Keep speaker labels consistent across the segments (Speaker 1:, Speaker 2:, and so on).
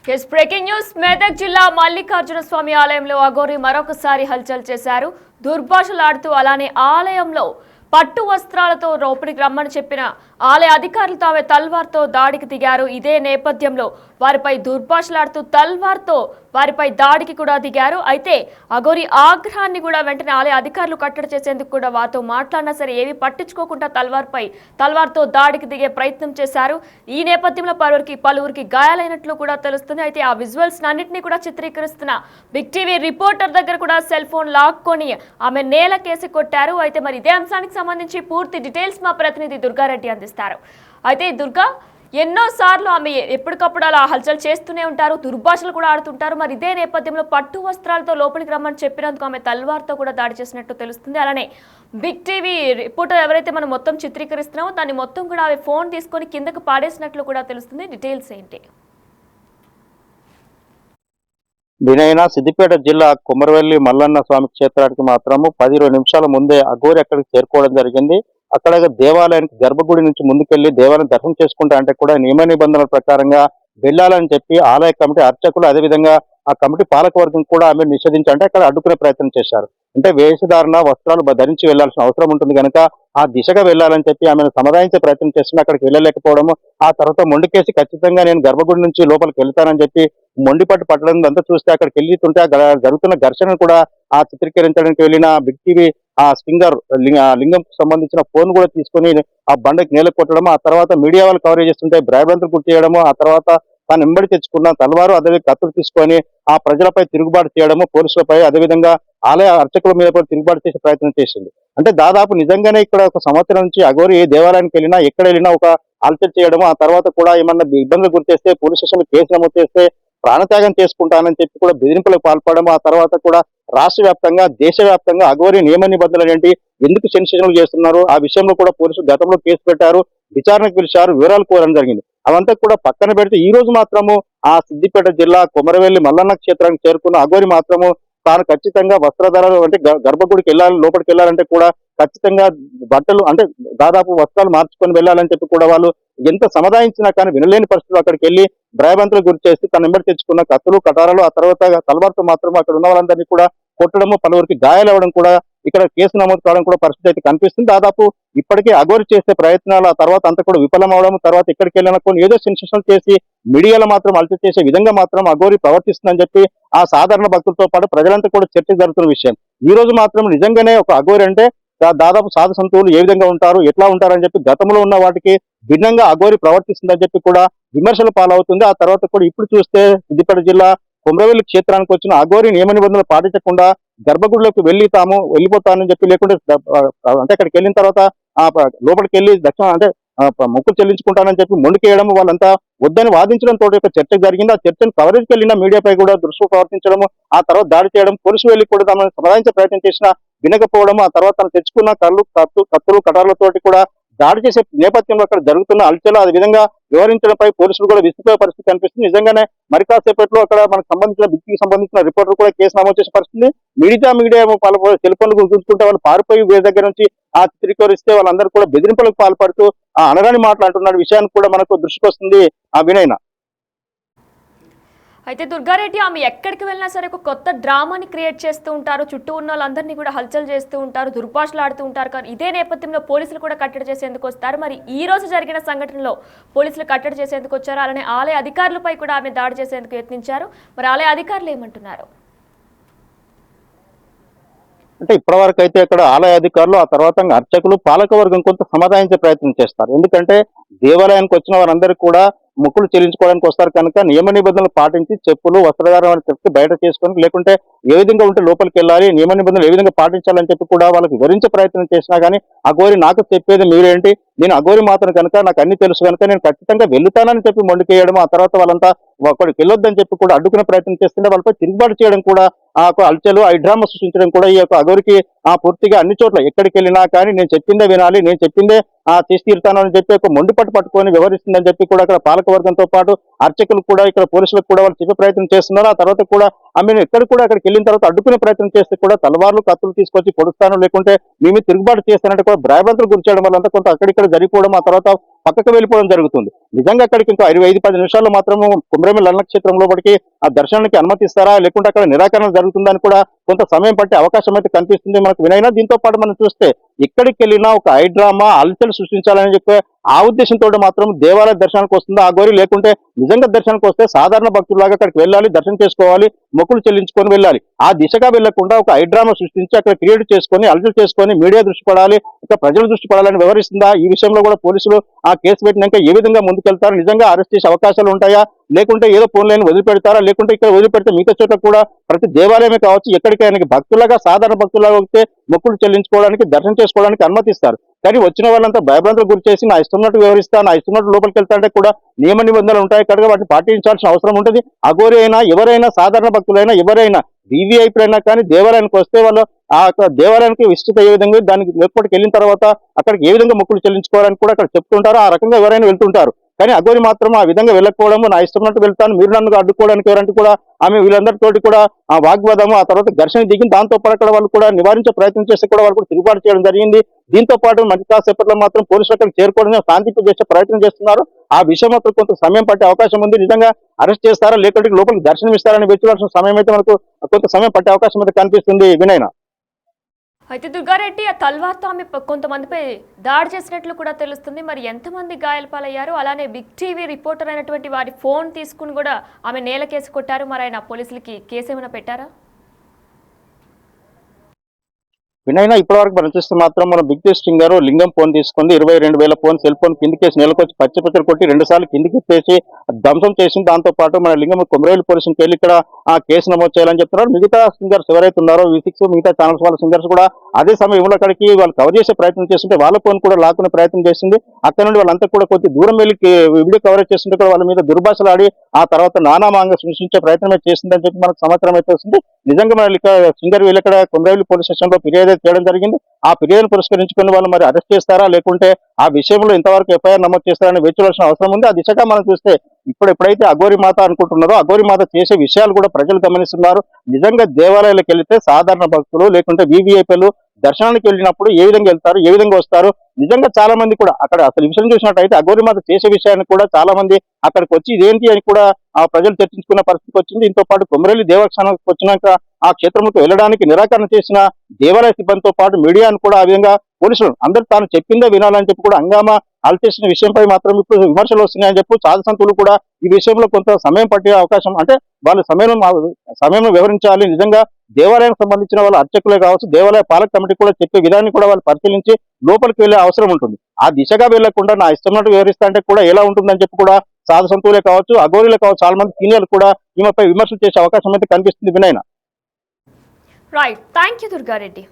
Speaker 1: Breaking news Medak జిల్లా మల్లికార్జున స్వామి ఆలయంలో అఘోరి మరొకసారి హల్చల్ చేశారు. దుర్భాషలాడుతూ అలానే ఆలయంలో పట్టు వస్త్రాలతో లోపలికి రమ్మని చెప్పిన ఆలయ అధికారులు తామే తల్వార్తో దాడికి దిగారు. ఇదే నేపథ్యంలో వారిపై దుర్భాషలాడుతూ తల్వార్తో వారిపై దాడికి కూడా దిగారు. అయితే అఘోరి ఆగ్రహాన్ని కూడా వెంటనే ఆలయ అధికారులు కట్టడి చేసేందుకు కూడా వారితో మాట్లాడినా సరే ఏవి పట్టించుకోకుండా తల్వార్తో దాడికి దిగే ప్రయత్నం చేశారు. ఈ నేపథ్యంలో పలువురికి గాయాలైనట్లు కూడా తెలుస్తుంది. అయితే ఆ విజువల్స్ అన్నింటినీ కూడా చిత్రీకరిస్తున్న బిగ్ టీవీ రిపోర్టర్ దగ్గర కూడా సెల్ ఫోన్ లాక్కొని ఆమె నేలకేసి కొట్టారు. అయితే మరి ఇదే అంశానికి సంబంధించి పూర్తి డీటెయిల్స్ మా ప్రతినిధి దుర్గారెడ్డి అందిస్తారు. అయితే దుర్గా, ఎన్నోసార్లు ఆమె ఎప్పటికప్పుడు అలా హల్చల్ చేస్తూనే ఉంటారు, దుర్భాషలు కూడా ఆడుతుంటారు. మరి ఇదే నేపథ్యంలో పట్టు వస్త్రాలతో లోపలికి రమ్మని చెప్పినందుకు ఆమె తల్వార్తో కూడా దాడి చేసినట్టు తెలుస్తుంది. అలానే బిగ్ టీవీ రిపోర్టర్ ఎవరైతే మనం మొత్తం చిత్రీకరిస్తున్నామో దాన్ని మొత్తం కూడా ఆమె ఫోన్ తీసుకొని కిందకు పాడేసినట్లు కూడా తెలుస్తుంది. డీటెయిల్స్ ఏంటి?
Speaker 2: దీనైనా సిద్దిపేట జిల్లా కుమరవెల్లి మల్లన్న స్వామి క్షేత్రానికి మాత్రము 10-20 నిమిషాల ముందే అఘోరి అక్కడికి చేరుకోవడం జరిగింది. అక్కడ దేవాలయానికి గర్భగుడి నుంచి ముందుకెళ్లి దేవాలయం దర్శనం చేసుకుంటా అంటే కూడా నియమ నిబంధనల ప్రకారంగా వెళ్లాలని చెప్పి ఆలయ కమిటీ అర్చకులు అదేవిధంగా ఆ కమిటీ పాలకవర్గం కూడా ఆమె నిషేధించి అంటే అక్కడ అడ్డుకునే ప్రయత్నం చేశారు. అంటే వేషధారణ వస్త్రాలు ధరించి వెళ్లాల్సిన అవసరం ఉంటుంది కనుక ఆ దిశగా వెళ్లాలని చెప్పి ఆమెను సమాధానించే ప్రయత్నం చేస్తున్నా అక్కడికి వెళ్ళలేకపోవడము, ఆ తర్వాత మొండికేసి ఖచ్చితంగా నేను గర్భగుడి నుంచి లోపలికి వెళ్తానని చెప్పి మొండిపట్టు పట్టడం అంతా చూస్తే అక్కడికి వెళ్తుంటే జరుగుతున్న ఘర్షణను కూడా ఆ చిత్రీకరించడానికి వెళ్ళిన బిగ్ టీవీ ఆ స్పింగర్ లింగం సంబంధించిన ఫోన్ కూడా తీసుకొని ఆ బండకి నేల కొట్టడము, ఆ తర్వాత మీడియా వాళ్ళు కవరేజ్ చేస్తుంటే భయభ్రాంతులు గుర్తు చేయడము, ఆ తర్వాత తాను వెంబడి తెచ్చుకున్న తలవారు అదే కత్తులు తీసుకొని ఆ ప్రజలపై తిరుగుబాటు చేయడము, పోలీసులపై అదేవిధంగా ఆలయ అర్చకుల మీద కూడా తిరుగుబాటు చేసే ప్రయత్నం చేసింది. అంటే దాదాపు నిజంగానే ఇక్కడ ఒక సంవత్సరం నుంచి అఘోరి ఏ దేవాలయానికి వెళ్ళినా ఎక్కడ వెళ్ళినా ఒక అలచల్ చేయడము, ఆ తర్వాత కూడా ఏమన్నా ఇబ్బందులు గుర్తిస్తే పోలీస్ స్టేషన్ కేసు నమోదు చేస్తే ప్రాణత్యాగం చేసుకుంటానని చెప్పి కూడా బెదిరింపులకు పాల్పడము, ఆ తర్వాత కూడా రాష్ట్ర వ్యాప్తంగా దేశవ్యాప్తంగా అఘోరి నియమ నిబంధనలు ఏంటి, ఎందుకు సెన్సేషన్లు చేస్తున్నారు, ఆ విషయంలో కూడా పోలీసులు గతంలో కేసు పెట్టారు, విచారణకు పిలిచారు, వివరాలు కోరడం జరిగింది. అవంతా కూడా పక్కన పెడితే ఈ రోజు మాత్రము ఆ సిద్దిపేట జిల్లా కొమరవెల్లి మల్లన్న క్షేత్రానికి చేరుకున్న అఘోరి మాత్రము తాను ఖచ్చితంగా వస్త్రధారాలు అంటే గర్భగుడికి వెళ్ళాలి, లోపలికి వెళ్ళాలంటే కూడా ఖచ్చితంగా బట్టలు అంటే దాదాపు వస్త్రాలు మార్చుకొని వెళ్ళాలని చెప్పి కూడా వాళ్ళు ఎంత సమాధానించినా కానీ వినలేని పరిస్థితులు అక్కడికి వెళ్ళి భయభ్రాంతులు గురి చేసి తన వెంబడి తెచ్చుకున్న కత్తులు కటారాలు ఆ తర్వాత తలవారుతో మాత్రం అక్కడ ఉన్న వాళ్ళందరినీ కూడా కొట్టడము, పలువురికి గాయాలు అవ్వడం కూడా ఇక్కడ కేసు నమోదు కావడం కూడా పరిస్థితి అయితే కనిపిస్తుంది. దాదాపు ఇప్పటికే అఘోరి చేసే ప్రయత్నాలు ఆ తర్వాత అంతా కూడా విఫలం అవడం, తర్వాత ఎక్కడికి వెళ్ళినా కొన్ని ఏదో సెన్సేషన్ చేసి మీడియాలో మాత్రం అలసి చేసే విధంగా మాత్రం అఘోరి ప్రవర్తిస్తుందని చెప్పి ఆ సాధారణ భక్తులతో పాటు ప్రజలంతా కూడా చర్చ జరుగుతున్న విషయం. ఈ రోజు మాత్రం నిజంగానే ఒక అఘోరి అంటే దాదాపు సాధు సంతువులు ఏ విధంగా ఉంటారు, ఎట్లా ఉంటారని చెప్పి గతంలో ఉన్న వాటికి భిన్నంగా అఘోరి ప్రవర్తిస్తుందని చెప్పి కూడా విమర్శలు పాలవుతుంది. ఆ తర్వాత కూడా ఇప్పుడు చూస్తే సిద్దిపేట జిల్లా కొమరవెల్లి క్షేత్రానికి వచ్చిన అఘోరి నియమ నిబంధనలు పాటించకుండా గర్భగుడిలోకి వెళ్ళిపోతానని చెప్పి లేకుంటే అంటే అక్కడికి వెళ్ళిన తర్వాత ఆ లోపలికి వెళ్ళి దక్షిణ అంటే మొక్కులు చెల్లించుకుంటానని చెప్పి మొండికేయడం, వాళ్ళంతా వద్దని వాదించడం తోటి ఒక చర్చ జరిగింది. ఆ చర్చను కవరేజ్కి వెళ్ళిన మీడియాపై కూడా దృష్టి ప్రవర్తించడము, ఆ తర్వాత దాడి చేయడం, పోలీసు వెళ్ళి కూడా తమను సమాధానించే ప్రయత్నం చేసినా వినకపోవడం, ఆ తర్వాత తను తెచ్చుకున్న కత్తులు కటార్లతోటి కూడా దాడి చేసే నేపథ్యంలో అక్కడ జరుగుతున్న అలచలు ఆ విధంగా వివరించడంపై పోలీసులు కూడా విసిపోయే పరిస్థితి కనిపిస్తుంది. నిజంగానే మరి కాసేపట్లో అక్కడ మనకు సంబంధించిన బిగ్కి సంబంధించిన రిపోర్టర్ కూడా కేసు నమోదు చేసే పరిస్థితి. మీడియా టెలిఫోన్లు చూసుకుంటే వాళ్ళు పారిపోయి వీరి దగ్గర నుంచి ఆ చిత్రీకరిస్తే వాళ్ళందరూ కూడా బెదిరింపులకు పాల్పడుతూ ఆ అనగాని మాట్లాడుతున్న విషయాన్ని కూడా మనకు దృష్టికి వస్తుంది ఆ వినయన.
Speaker 1: అయితే దుర్గారెడ్డి, ఆమె ఎక్కడికి వెళ్ళినా సరే ఒక కొత్త డ్రామాని క్రియేట్ చేస్తూ ఉంటారు, చుట్టూ ఉన్న వాళ్ళందరినీ కూడా హల్చల్ చేస్తూ ఉంటారు, దుర్భాషలు ఆడుతూ ఉంటారు. కానీ ఇదే నేపథ్యంలో పోలీసులు కూడా కట్టడి చేసేందుకు వస్తారు. మరి ఈ రోజు జరిగిన సంఘటనలో పోలీసులు కట్టడి చేసేందుకు వచ్చారు, అలానే ఆలయ అధికారులపై కూడా ఆమె దాడి చేసేందుకు యత్నించారు. మరి ఆలయ అధికారులు ఏమంటున్నారు?
Speaker 2: అంటే ఇప్పటివరకు అయితే అక్కడ ఆలయ అధికారులు ఆ తర్వాత అర్చకులు పాలకవర్గం కొంత సమాధానించే ప్రయత్నం చేస్తారు. ఎందుకంటే దేవాలయానికి వచ్చిన వారందరూ కూడా మొక్కులు చెల్లించుకోవడానికి వస్తారు కనుక నియమ నిబంధనలు పాటించి చెప్పులు వస్త్రధారణ చెప్పి బయట చేసుకొని లేకుంటే ఏ విధంగా ఉంటే లోపలికి వెళ్ళాలి, నియమ నిబంధనలు ఏ విధంగా పాటించాలని చెప్పి కూడా వాళ్ళకి వివరించే ప్రయత్నం చేసినా కానీ అఘోరి నాకు చెప్పేది మీరేంటి, నేను అఘోరి మాత్రం కనుక నాకు అన్ని తెలుసు కనుక నేను ఖచ్చితంగా వెళ్తానని చెప్పి మొండికేయడం, ఆ తర్వాత వాళ్ళంతా అక్కడికి వెళ్ళొద్దని చెప్పి కూడా అడ్డుకునే ప్రయత్నం చేస్తుంటే వాళ్ళపై తిరుగుబాటు చేయడం కూడా ఆ అలచలు డ్రామా సృష్టించడం కూడా ఈ యొక్క అఘోరికి పూర్తిగా అన్ని చోట్ల ఎక్కడికి వెళ్ళినా కానీ నేను చెప్పిందే వినాలి, నేను చెప్పిందే చేసి తీరుతాను అని చెప్పి ఒక మొండిపట్టు పట్టుకొని వ్యవహరిస్తుందని చెప్పి కూడా అక్కడ పాలకవర్గంతో పాటు అర్చకులు కూడా ఇక్కడ పోలీసులకు కూడా వాళ్ళు చెప్పే ప్రయత్నం చేస్తున్నారు. ఆ తర్వాత కూడా ఆమెను ఎక్కడ కూడా అక్కడికి వెళ్ళిన తర్వాత అడ్డుకునే ప్రయత్నం చేస్తే కూడా తలవార్లు కత్తులు తీసుకొచ్చి పొడుస్తాను, లేకుంటే మేము తిరుగుబాటు చేస్తానంటే కూడా భయభ్రాంతులు గురి చేయడం వల్ల కొంత అక్కడిక్కడ జరిగిపోవడం, ఆ తర్వాత పక్కకు వెళ్ళిపోవడం జరుగుతుంది. నిజంగా అక్కడికి ఇంకా 5-10 నిమిషాల్లో మాత్రము కొమరవెల్లి లగ్న క్షేత్రం లోపలికి ఆ దర్శనానికి అనుమతిస్తారా, లేకుంటే అక్కడ నిరాకరణ జరుగుతుందని కూడా కొంత సమయం పట్టే అవకాశం అయితే కనిపిస్తుంది మనకు వినైనా. దీంతో పాటు మనం చూస్తే ఎక్కడికి వెళ్ళినా ఒక డ్రామా అలచలు సృష్టించాలని చెప్పి ఆ ఉద్దేశంతో మాత్రం దేవాలయ దర్శనానికి వస్తుందా అఘోరి, లేకుంటే నిజంగా దర్శనానికి వస్తే సాధారణ భక్తులాగా అక్కడికి వెళ్ళాలి, దర్శనం చేసుకోవాలి, మొక్కులు చెల్లించుకొని వెళ్ళాలి. ఆ దిశగా వెళ్లకుండా ఒక డ్రామా సృష్టించి అక్కడ క్రియేట్ చేసుకొని అలజలు చేసుకొని మీడియా దృష్టి పడాలి, ఇంకా ప్రజల దృష్టి పడాలని వివరిస్తుందా? ఈ విషయంలో కూడా పోలీసులు ఆ కేసు పెట్టినాక ఏ విధంగా ముందుకెళ్తారు? నిజంగా అరెస్ట్ చేసే అవకాశాలు ఉంటాయా, లేకుంటే ఏదో ఫోన్ లైన్ వదిలిపెడతారా, లేకుంటే ఇక్కడ వదిలిపెడితే మిగతా చోట్ల కూడా ప్రతి దేవాలయమే కావచ్చు ఎక్కడికైనా భక్తులుగా సాధారణ భక్తులుగా వస్తే మొక్కులు చెల్లించుకోవడానికి దర్శనం చేసుకోవడానికి అనుమతిస్తారు. కానీ వచ్చిన వాళ్ళంతా భయభ్రాంతులకు గురి చేసి నా ఇష్టంన్నట్టు వ్యవహరిస్తా, నా ఇష్టంన్నట్టు లోపలికి వెళ్తాంటే కూడా నియమ నిబంధనలు ఉంటాయి కనుక వాటిని పాటించాల్సిన అవసరం ఉంటుంది. అఘోరి అయినా ఎవరైనా సాధారణ భక్తులైనా ఎవరైనా వీవీఐపీలైనా కానీ దేవాలయానికి వస్తే వాళ్ళు ఆ దేవాలయానికి విస్తృత ఏ విధంగా దానికి లోపలికి వెళ్ళిన తర్వాత అక్కడికి ఏ విధంగా మొక్కులు చెల్లించుకోవాలని కూడా అక్కడ చెప్తుంటారు. ఆ రకంగా ఎవరైనా వెళ్తుంటారు. కానీ అఘోరి మాత్రం ఆ విధంగా వెళ్ళకపోవడం, నా ఇష్టంన్నట్టు వెళ్తాను, మీరు నన్ను అడ్డుకోవడానికి ఎవరంటే కూడా ఆమె వీళ్ళందరితోటి కూడా ఆ వాగ్వాదము, ఆ తర్వాత ఘర్షణ దిగింది. దాంతో పాటు అక్కడ వాళ్ళు కూడా నివారించే ప్రయత్నం చేస్తే కూడా వాళ్ళు కూడా తిరుగుబాటు చేయడం జరిగింది. దీంతో పాటు మంచి కాసేపట్లో మాత్రం పోలీసులు అక్కడికి చేరుకోవడం శాంతింపు చేసే ప్రయత్నం చేస్తున్నారు. ఆ విషయం మాత్రం కొంత సమయం పట్టే అవకాశం ఉంది. నిజంగా అరెస్ట్ చేస్తారా, లేకుంటే లోపలికి దర్శనం ఇస్తారని వెచ్చుకోవాల్సిన సమయం అయితే మనకు కొంత సమయం పట్టే అవకాశం అయితే కనిపిస్తుంది వినయన.
Speaker 1: అయితే దుర్గారెడ్డి ఆ తల్వార్తో ఆమె కొంతమందిపై దాడి చేసినట్లు కూడా తెలుస్తుంది. మరి ఎంతమంది గాయాల పాలయ్యారు? అలానే బిగ్ టీవీ రిపోర్టర్ అయినటువంటి వారి ఫోన్ తీసుకుని కూడా ఆమె నేల కేసు కొట్టారు. మరి ఆయన పోలీసులకి కేసు ఏమైనా పెట్టారా?
Speaker 2: వినైనా ఇప్పటివరకు మనం చూస్తే మాత్రం మన బిగ్ టెస్టింగ్ గారు లింగం ఫోన్ తీసుకుంది. 22,000 ఫోన్ సెల్ ఫోన్ కిందికేసి నెలకొచ్చి పచ్చపచ్చలు కొట్టి 2 సార్లు కిందికి ఎత్తేసి ధ్వంసం చేసింది. దాంతో పాటు మన లింగం కొమరవెల్లి పోలీసులకు వెళ్ళి ఇక్కడ ఆ కేసు నమోదు చేయాలని చెప్తున్నారు. మిగతా సింగర్స్ ఎవరైతే ఉన్నారో V6 మిగతా ఛానల్స్ వాళ్ళ సింగర్స్ కూడా అదే సమయంలో అక్కడికి వాళ్ళు కవర్ చేసే ప్రయత్నం చేస్తుంటే వాళ్ళ ఫోన్ కూడా లాక్కునే ప్రయత్నం చేసింది. అక్కడ నుండి వాళ్ళంతా కూడా కొద్ది దూరం వెళ్ళి వీడియో కవరేజ్ చేస్తుంటే కూడా వాళ్ళ మీద దుర్భాషలు ఆడి ఆ తర్వాత నానామాంగా సృష్టించే ప్రయత్నమే చేసిందని చెప్పి మనకు సమాచారం అయితే వస్తుంది. నిజంగా మన సింగర్ వీళ్ళు ఇక్కడ కొమరవెల్లి పోలీస్ స్టేషన్ లో ఫిర్యాదు చేయడం జరిగింది. ఆ ఫిర్యాదును పురస్కరించుకుని వాళ్ళు మరి అరెస్ట్ చేస్తారా, లేకుంటే ఆ విషయంలో ఇంతవరకు ఎఫ్ఐఆర్ నమోదు చేస్తారని వేచాల్సిన అవసరం ఉంది. ఆ దిశగా మనం చూస్తే ఎప్పుడైతే అఘోరి మాత అనుకుంటున్నారో అఘోరి మాత చేసే విషయాలు కూడా ప్రజలు గమనిస్తున్నారు. నిజంగా దేవాలయాలకు వెళితే సాధారణ భక్తులు లేకుంటే వీవీఐపీలు దర్శనానికి వెళ్ళినప్పుడు ఏ విధంగా వెళ్తారు, ఏ విధంగా వస్తారు? నిజంగా చాలా మంది కూడా అక్కడ అసలు విషయం చూసినట్టయితే అఘోరి మాత చేసే విషయాన్ని కూడా చాలా మంది అక్కడికి వచ్చి ఇదేంటి అని కూడా ఆ ప్రజలు చర్చించుకున్న పరిస్థితి వచ్చింది. దీంతో పాటు కొమరవెల్లి దేవస్థానానికి వచ్చినాక ఆ క్షేత్రంకు వెళ్ళడానికి నిరాకరణ చేసిన దేవాలయ సిబ్బందితో పాటు మీడియాను కూడా ఆ విధంగా పోలీసులు అందరూ తాను చెప్పిందే వినాలని చెప్పి కూడా హంగామా చేసిన విషయంపై మాత్రం ఇప్పుడు విమర్శలు వస్తున్నాయని చెప్పి సాధుసంతులు కూడా ఈ విషయంలో కొంత సమయం పట్టే అవకాశం, అంటే వాళ్ళ సమయం వివరించాలి. నిజంగా దేవాలయానికి సంబంధించిన వాళ్ళ అర్చకులే కావచ్చు, దేవాలయ పాలక కమిటీ కూడా చెప్పే విధాన్ని కూడా వాళ్ళు పరిశీలించి లోపలికి వెళ్లే అవసరం ఉంటుంది. ఆ దిశగా వెళ్లకుండా నా ఇష్టంన్నట్టు వివరిస్తా అంటే కూడా ఎలా ఉంటుందని చెప్పి కూడా సాధు సంతులే కావచ్చు, అఘోరీలే కావచ్చు, చాలా మంది సీనియర్లు కూడా ఈమెపై విమర్శలు చేసే అవకాశం అయితే కనిపిస్తుంది వినయన.
Speaker 1: Right, thank you Durga Reddy.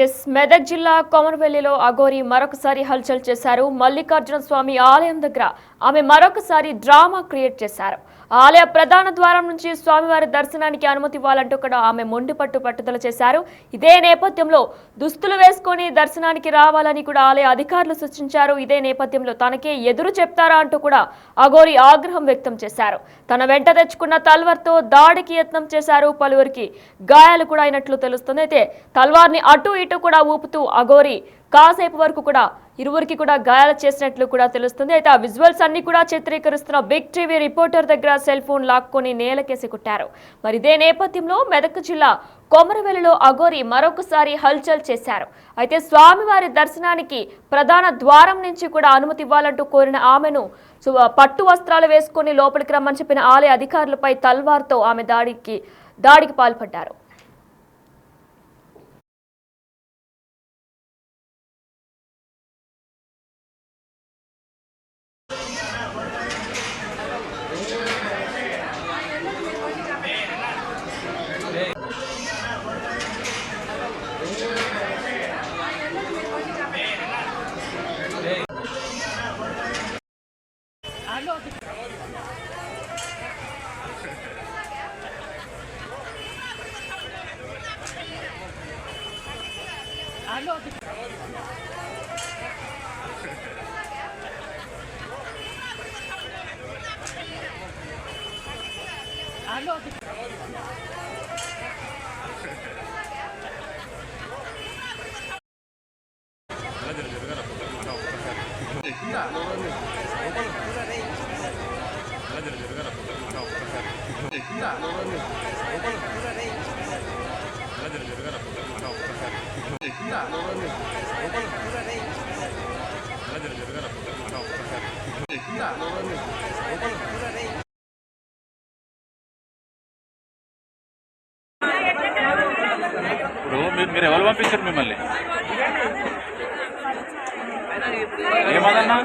Speaker 1: Yes, Medak జిల్లా కొమరవెల్లిలో అఘోరి మరొకసారి హల్చల్ చేశారు. మల్లికార్జున స్వామి ఆలయం దగ్గర ఆమె మరొకసారి డ్రామా క్రియేట్ చేశారు. ఆలయ ప్రధాన ద్వారం నుంచి స్వామివారి దర్శనానికి అనుమతి ఇవ్వాలంటూ కూడా ఆమె మొండి పట్టుదల చేశారు. ఇదే నేపథ్యంలో దుస్తులు వేసుకొని దర్శనానికి రావాలని కూడా ఆలయ అధికారులు సూచించారు. ఇదే నేపథ్యంలో తనకే ఎదురు చెప్తారా అంటూ కూడా అఘోరి ఆగ్రహం వ్యక్తం చేశారు. తన వెంట తెచ్చుకున్న తల్వార్తో దాడికి యత్నం చేశారు. పలువురికి గాయాలు కూడా అయినట్లు తెలుస్తుంది. అయితే తల్వార్ని అటు ఇటు కూడా ఊపుతూ అఘోరి కాసేపు వరకు కూడా ఇరువురికి కూడా గాయాలు చేసినట్లు కూడా తెలుస్తుంది. అయితే ఆ విజువల్స్ అన్ని కూడా చిత్రీకరిస్తున్న బిగ్ టీవీ రిపోర్టర్ దగ్గర సెల్ ఫోన్ లాక్కొని నేలకేసి కొట్టారు. మరి ఇదే నేపథ్యంలో మెదక్ జిల్లా కొమరవెల్లిలో అఘోరి మరొకసారి హల్చల్ చేశారు. అయితే స్వామివారి దర్శనానికి ప్రధాన ద్వారం నుంచి కూడా అనుమతి ఇవ్వాలంటూ కోరిన ఆమెను పట్టు వస్త్రాలు వేసుకొని లోపలికి రమ్మని చెప్పిన ఆలయ అధికారులపై తల్వార్తో ఆమె దాడికి పాల్పడ్డారు.
Speaker 3: Alô, ఇప్పుడు మీరు ఎవరు పంపించారు మిమ్మల్ని? ఏమదన్నా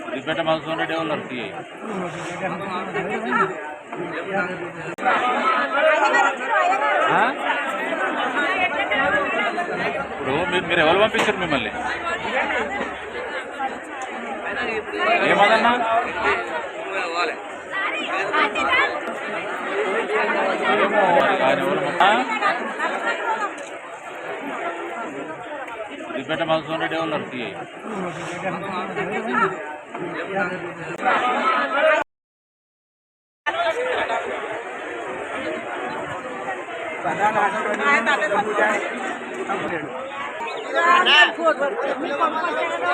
Speaker 3: సిద్దిపేట మధుసూదన్ రెడ్డి వాళ్ళు ఇప్పుడు మీరు ఎవరు పంపించారు మిమ్మల్ని? ఏమదన్నా సిద్దిపేట మధుసూదన్ రెడ్డి వాళ్ళు